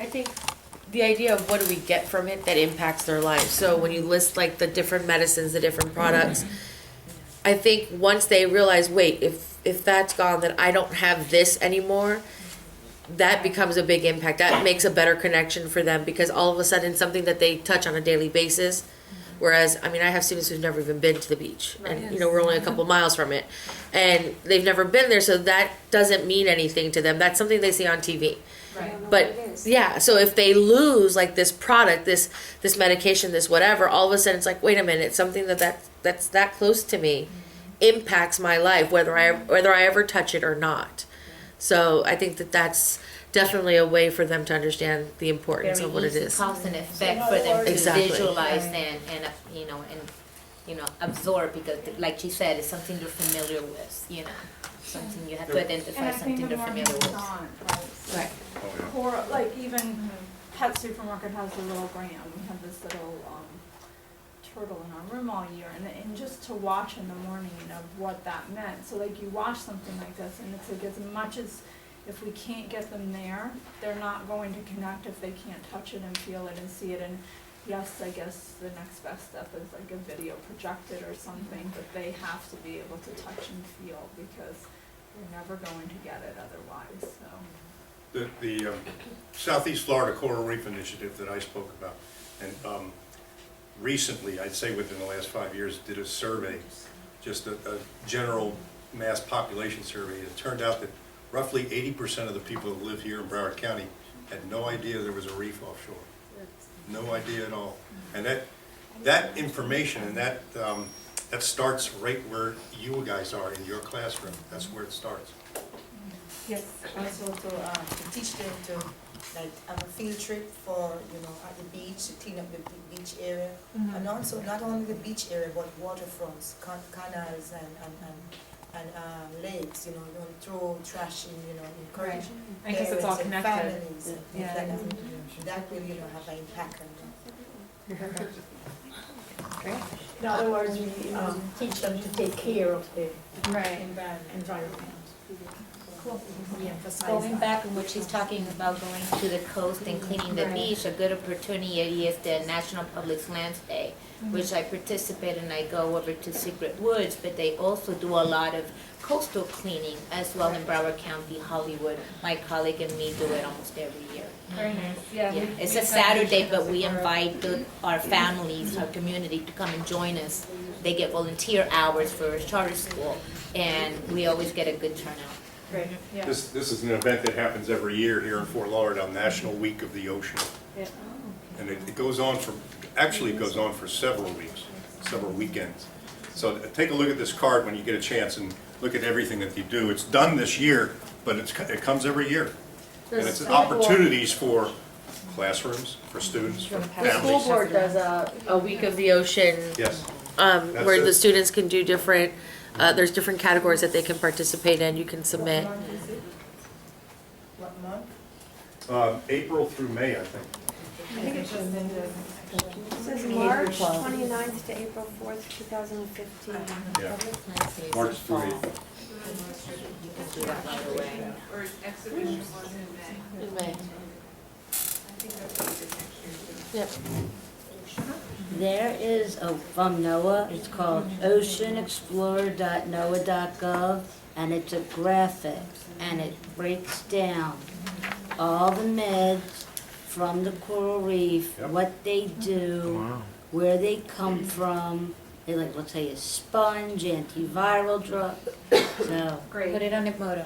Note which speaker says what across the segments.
Speaker 1: think the idea of what do we get from it that impacts their lives. So when you list like the different medicines, the different products, I think once they realize, wait, if that's gone, then I don't have this anymore. That becomes a big impact. That makes a better connection for them because all of a sudden something that they touch on a daily basis. Whereas, I mean, I have students who've never even been to the beach, and you know we're only a couple miles from it, and they've never been there, so that doesn't mean anything to them. That's something they see on TV.
Speaker 2: Right.
Speaker 1: But yeah, so if they lose like this product, this medication, this whatever, all of a sudden it's like, wait a minute, something that's that close to me impacts my life, whether I ever touch it or not. So I think that's definitely a way for them to understand the importance of what it is.
Speaker 3: Cause and effect for them to
Speaker 1: Exactly.
Speaker 3: visualize and absorb, because like she said, it's something they're familiar with, something you have to identify,
Speaker 2: And I think
Speaker 3: something
Speaker 2: the
Speaker 3: they're
Speaker 2: more
Speaker 3: familiar with.
Speaker 2: hands-on,
Speaker 1: Right.
Speaker 2: Or like even Pet Supermarket has a little grant, we have this little turtle in our room all year, and just to watch in the morning, what that meant. So like you watch something like this, and it's like as much as if we can't get them there, they're not going to connect if they can't touch it and feel it and see it. And yes, I guess the next best step is like a video projected or something, but they have to be able to touch and feel because they're never going to get it otherwise, so.
Speaker 4: The Southeast Florida Coral Reef Initiative that I spoke about, and recently, I'd say within the last 5 years, did a survey, just a general mass population survey. It turned out that roughly 80% of the people that live here in Broward County had no idea there was a reef offshore. No idea at all. And that information and that starts right where you guys are in your classroom. That's where it starts.
Speaker 5: Yes, also to teach them to like have a field trip for, at the beach, to clean up the beach area. And also not only the beach area, but waterfronts, canals and lakes, don't throw trash in, encourage
Speaker 6: I guess it's all
Speaker 5: parents and
Speaker 6: connected.
Speaker 5: families and
Speaker 6: Yeah.
Speaker 5: things like that. That will, have an impact on them.
Speaker 7: In other words, we teach them to take care of the
Speaker 6: Right.
Speaker 7: environment.
Speaker 3: Going back on what she's talking about, going to the coast and cleaning the beach, a good opportunity is the National Public Lands Day, which I participate in. I go over to Secret Woods, but they also do a lot of coastal cleaning as well in Broward County, Hollywood. My colleague and me do it almost every year.
Speaker 6: Very nice. Yeah.
Speaker 3: Yeah,
Speaker 6: we-
Speaker 3: it's
Speaker 6: we've
Speaker 3: a
Speaker 6: done
Speaker 3: Saturday,
Speaker 6: this
Speaker 3: but we
Speaker 6: before.
Speaker 3: invite our families, our community to come and join us. They get volunteer hours for charter school, and we always get a good turnout.
Speaker 6: Great. Yeah.
Speaker 4: This is an event that happens every year here in Fort Lauderdale, National Week of the Ocean.
Speaker 6: Yeah.
Speaker 4: And it goes on it goes on for several weeks, several weekends. So take a look at this card when you get a chance and look at everything that they do. It's done this year, but it comes every year. And it's opportunities for classrooms, for students, for
Speaker 1: The school
Speaker 4: families.
Speaker 1: board does a week of the ocean,
Speaker 4: Yes.
Speaker 1: where
Speaker 4: it.
Speaker 1: the students can do different, there's different categories that they can participate in, you can submit.
Speaker 5: What month is it? What month?
Speaker 4: April through May, I think.
Speaker 8: It says March 29th to April 4th, 2015.
Speaker 4: Yeah.
Speaker 3: Public Lands Day is
Speaker 4: March
Speaker 3: in
Speaker 4: through
Speaker 3: fall.
Speaker 4: April.
Speaker 3: You can do that right away.
Speaker 6: Or exhibition was in May.
Speaker 1: Yep.
Speaker 9: There is from NOAA, it's called oceanexplorer.noaa.gov, and it's a graphic, and it breaks down all the meds from the coral reef,
Speaker 4: Yep.
Speaker 9: what they do, where they come from. They let's say, a sponge, antiviral drug. So,
Speaker 6: Great.
Speaker 3: Put it on Edmodo.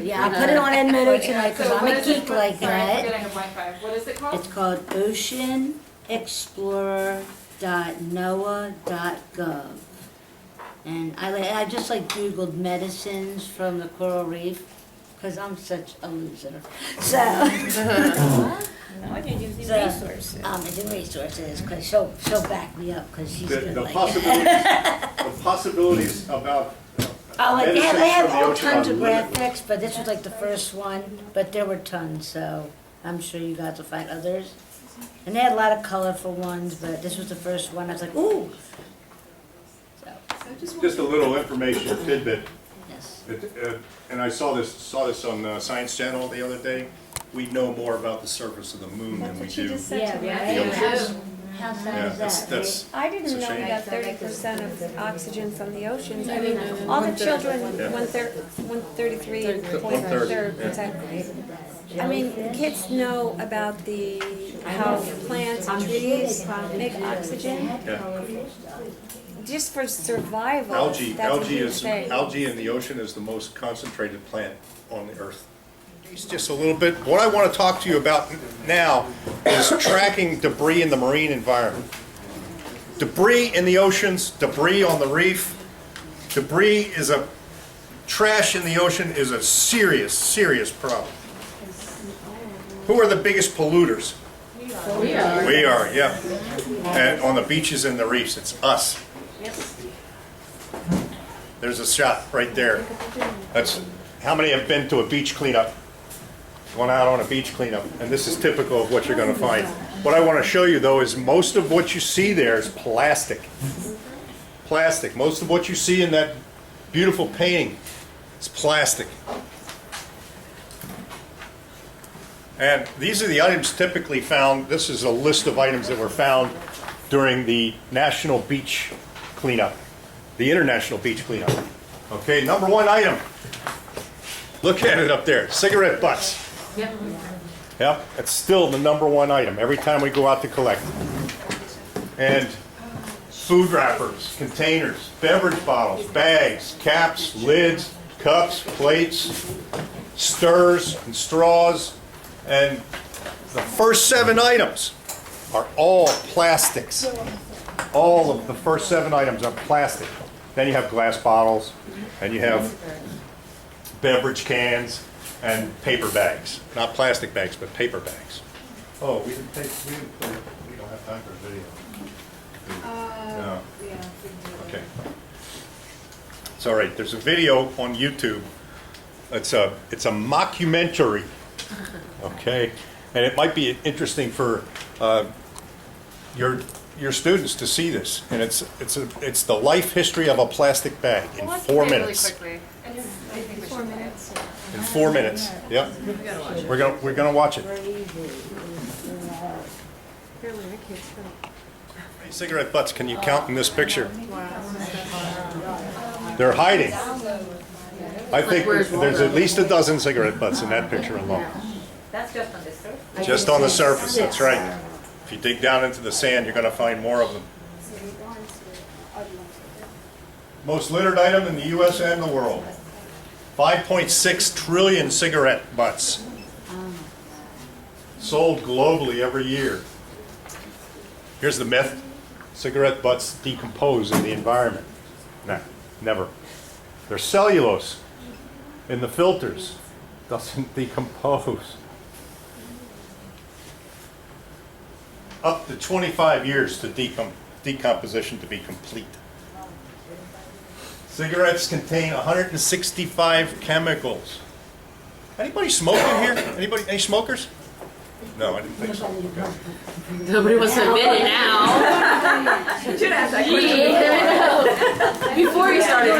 Speaker 9: yeah, I put it on Edmodo tonight because
Speaker 6: So
Speaker 9: I'm
Speaker 6: what
Speaker 9: a
Speaker 6: is it
Speaker 9: geek
Speaker 6: called?
Speaker 9: like
Speaker 6: Sorry, I'm
Speaker 9: that.
Speaker 6: forgetting a Wi-Fi. What is it called?
Speaker 9: It's called oceanexplorer.noaa.gov. And I just Googled medicines from the coral reef because I'm such a loser. So,
Speaker 3: No, you're using
Speaker 9: So,
Speaker 3: resources.
Speaker 9: it's in resources because she'll back me up because she's good
Speaker 4: The
Speaker 9: like
Speaker 4: possibilities about
Speaker 9: Oh, they
Speaker 4: medicines
Speaker 9: have
Speaker 4: from the
Speaker 9: all
Speaker 4: ocean
Speaker 9: tons
Speaker 4: are
Speaker 9: of
Speaker 4: limitless.
Speaker 9: graphics, but this was the first one, but there were tons, so I'm sure you guys will find others. And they had a lot of colorful ones, but this was the first one. I was like, ooh. So,
Speaker 4: Just a little information tidbit.
Speaker 9: yes.
Speaker 4: And I saw this on Science Channel the other day. we know more about the surface of the moon than
Speaker 8: That's
Speaker 4: we
Speaker 8: what she
Speaker 4: do.
Speaker 8: just said to me.
Speaker 9: right?
Speaker 4: the oceans.
Speaker 9: How
Speaker 4: Yeah,
Speaker 9: sad is
Speaker 4: that's,
Speaker 9: that?
Speaker 4: that's,
Speaker 8: I
Speaker 4: It's a
Speaker 8: didn't know
Speaker 4: shame.
Speaker 8: we got 30% of oxygen from the oceans. I mean,
Speaker 1: know.
Speaker 8: all the children,
Speaker 4: Yeah.
Speaker 8: 133.3%. I mean, kids know about how plants and trees make oxygen.
Speaker 4: Yeah.
Speaker 8: Just for survival,
Speaker 4: Algae,
Speaker 8: that's a
Speaker 4: algae
Speaker 8: huge
Speaker 4: is,
Speaker 8: thing.
Speaker 4: algae in the ocean is the most concentrated plant on the earth. It's just a little bit, what I want to talk to you about now is tracking debris in the marine environment. Debris in the oceans, debris on the reef, trash in the ocean is a serious, serious problem. Who are the biggest polluters?
Speaker 1: We are.
Speaker 4: We are, yeah. And on the beaches and the reefs, it's us. There's a shot right there. That's, how many have been to a beach cleanup? Gone out on a beach cleanup, and this is typical of what you're gonna find. What I wanna show you though is most of what you see there is plastic. Plastic. Most of what you see in that beautiful painting is plastic. And these are the items typically found. This is a list of items that were found during the National Beach Cleanup, the International Beach Cleanup. Okay, number one item. Look at it up there, cigarette butts. Yep, it's still the number one item every time we go out to collect. And food wrappers, containers, beverage bottles, bags, caps, lids, cups, plates, stirrers and straws. And the first 7 items are all plastics. All of the first 7 items are plastic. Then you have glass bottles, and you have beverage cans, and paper bags. Not plastic bags, but paper bags. Oh, we don't have time for a video. No. Okay. It's all right. There's a video on YouTube. It's a mockumentary. Okay, and it might be interesting for your students to see this. And it's the life history of a plastic bag in 4 minutes.
Speaker 6: Really quickly.
Speaker 8: 4 minutes.
Speaker 4: In 4 minutes. Yep. We're gonna watch it.
Speaker 8: Apparently my kids don't.
Speaker 4: How many cigarette butts can you count in this picture? They're hiding. I think there's at least a dozen cigarette butts in that picture alone.
Speaker 3: That's just on the surface.
Speaker 4: Just on the surface, that's right. If you dig down into the sand, you're gonna find more of them. Most littered item in the US and the world. 5.6 trillion cigarette butts. Sold globally every year. Here's the myth. Cigarette butts decompose in the environment. Nah, never. There's cellulose in the filters. Doesn't decompose. Up to 25 years to decomposition to be complete. Cigarettes contain 165 chemicals. Anybody smoking here? Any smokers? No, I didn't think so. Okay.
Speaker 1: Nobody wants to admit it now.
Speaker 6: Should ask that
Speaker 1: Before you started the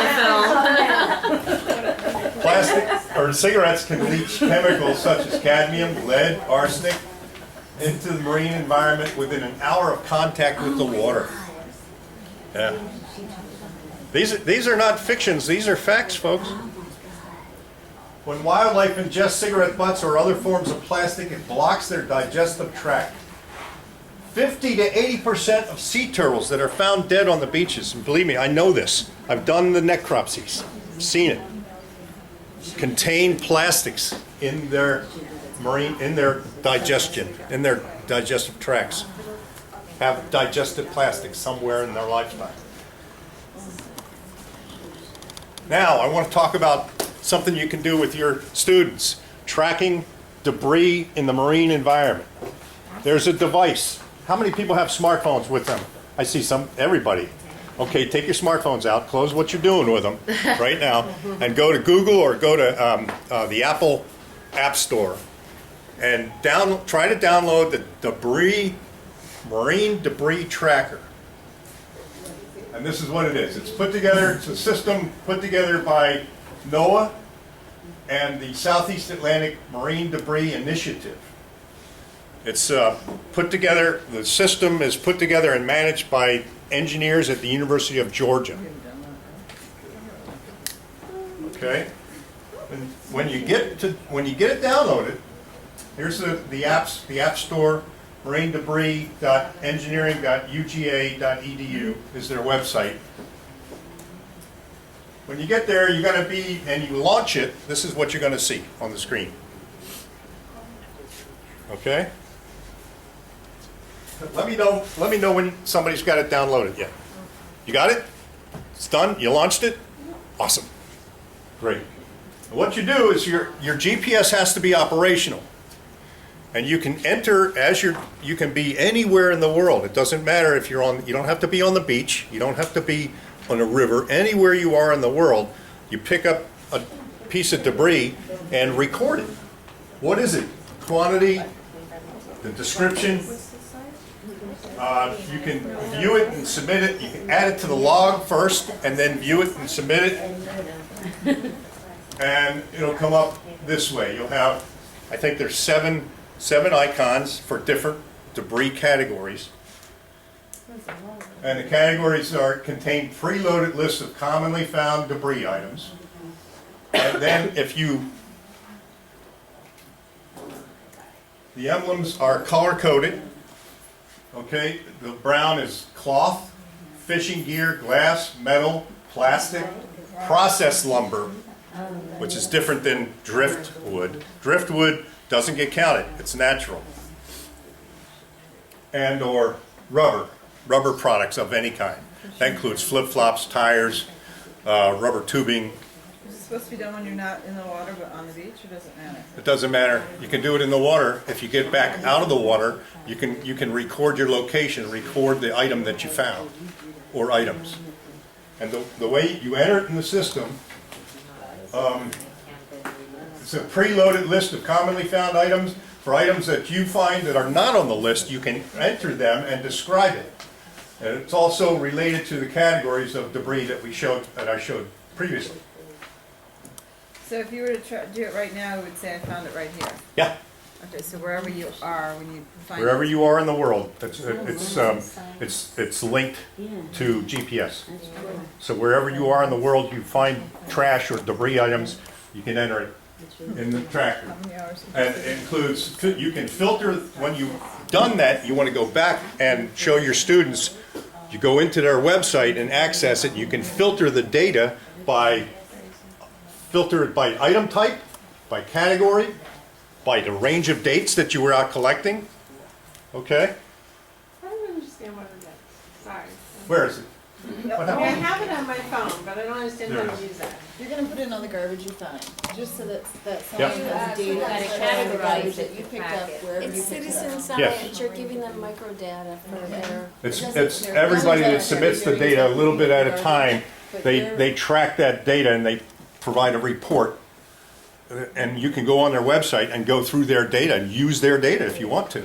Speaker 1: film.
Speaker 4: Plastic or cigarettes can leach chemicals such as cadmium, lead, arsenic into the marine environment within an hour of contact with the water. Yeah. These are not fictions, these are facts, folks. When wildlife ingests cigarette butts or other forms of plastic, it blocks their digestive tract. 50 to 80% of sea turtles that are found dead on the beaches, and believe me, I know this. I've done the necropsies, seen it. Contain plastics in their digestion, in their digestive tracts. Have digested plastics somewhere in their lifetime. Now, I want to talk about something you can do with your students, tracking debris in the marine environment. There's a device. How many people have smartphones with them? I see everybody. Okay, take your smartphones out, close what you're doing with them right now, and go to Google or go to the Apple App Store and try to download the marine debris tracker. And this is what it is. It's a system put together by NOAA and the Southeast Atlantic Marine Debris Initiative. It's put together, the system is put together and managed by engineers at the University of Georgia. Okay? And when you get it downloaded, here's the apps, the App Store, marinedebris.engineering.uga.edu is their website. When you get there, you're going to be, and you launch it, this is what you're going to see on the screen. Okay? Let me know when somebody's got it downloaded yet. You got it? It's done? You launched it? Awesome. Great. And what you do is your GPS has to be operational. And you can enter you can be anywhere in the world. It doesn't matter if you don't have to be on the beach, you don't have to be on a river, anywhere you are in the world, you pick up a piece of debris and record it. What is it? Quantity, the description. You can view it and submit it. You can add it to the log first and then view it and submit it. And it'll come up this way. You'll have, I think there's seven icons for different debris categories. And the categories contain preloaded lists of commonly found debris items. And then the emblems are color-coded. Okay, the brown is cloth, fishing gear, glass, metal, plastic, processed lumber, which is different than driftwood. Driftwood doesn't get counted, it's natural. And or rubber products of any kind. That includes flip-flops, tires, rubber tubing.
Speaker 6: Is it supposed to be done when you're not in the water but on the beach, or does it matter?
Speaker 4: It doesn't matter. You can do it in the water. If you get back out of the water, you can record your location, record the item that you found, or items. And the way you enter it in the system, it's a preloaded list of commonly found items. For items that you find that are not on the list, you can enter them and describe it. And it's also related to the categories of debris that I showed previously.
Speaker 6: So if you were to do it right now, it would say I found it right here.
Speaker 4: Yeah.
Speaker 6: Okay, so wherever you are when you find
Speaker 4: Wherever
Speaker 6: it.
Speaker 4: you are in the world, it's linked to GPS. So wherever you are in the world, you find trash or debris items, you can enter it in the tracker.
Speaker 6: How many hours?
Speaker 4: And it includes, you can filter, when you've done that, you want to go back and show your students, you go into their website and access it, you can filter the data by item type, by category, by the range of dates that you were out collecting. Okay?
Speaker 10: I don't understand what it is. Sorry.
Speaker 4: Where is it? What
Speaker 10: I
Speaker 4: happened?
Speaker 10: have it on my phone, but I don't understand how to use that.
Speaker 5: You're gonna put it on the garbage you find, just so that
Speaker 4: Yep.
Speaker 5: someone has data
Speaker 3: gotta
Speaker 5: to show the
Speaker 3: categorize
Speaker 5: garbage
Speaker 3: it
Speaker 5: that you
Speaker 3: to
Speaker 5: picked
Speaker 3: pack
Speaker 5: up
Speaker 3: it.
Speaker 5: wherever you
Speaker 8: It's
Speaker 5: picked it
Speaker 8: citizen
Speaker 5: up.
Speaker 8: science,
Speaker 4: Yes.
Speaker 8: you're giving them micro data for their.
Speaker 4: It's everybody that submits the data a little bit at a time. They track that data and they provide a report. And you can go on their website and go through their data and use their data if you want to.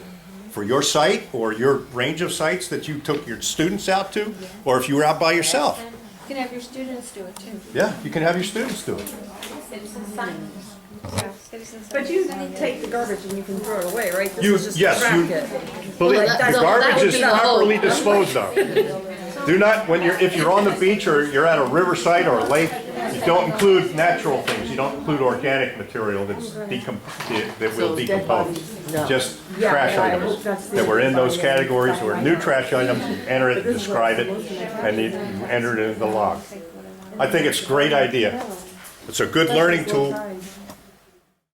Speaker 4: For your site or your range of sites that you took your students out to, or if you were out by yourself.
Speaker 8: You can have your students do it too.
Speaker 4: Yeah, you can have your students do it.
Speaker 8: Citizen science. Yeah, citizen
Speaker 6: But
Speaker 8: science.
Speaker 6: you take the garbage and you can throw it away, right? This
Speaker 4: You-
Speaker 6: is just
Speaker 4: yes,
Speaker 6: to track
Speaker 4: you-
Speaker 6: it.
Speaker 4: Believe,
Speaker 1: Well,
Speaker 4: the
Speaker 1: that
Speaker 4: garbage
Speaker 1: would
Speaker 4: is
Speaker 1: be the hope.
Speaker 4: properly disposed of. Do not, if you're on the beach or you're at a riverside or a lake, you don't include natural things. You don't include organic material that will decompose. Just trash items that were in those categories or new trash items. You enter it, describe it, and you enter it in the log. I think it's a great idea. It's a good learning tool.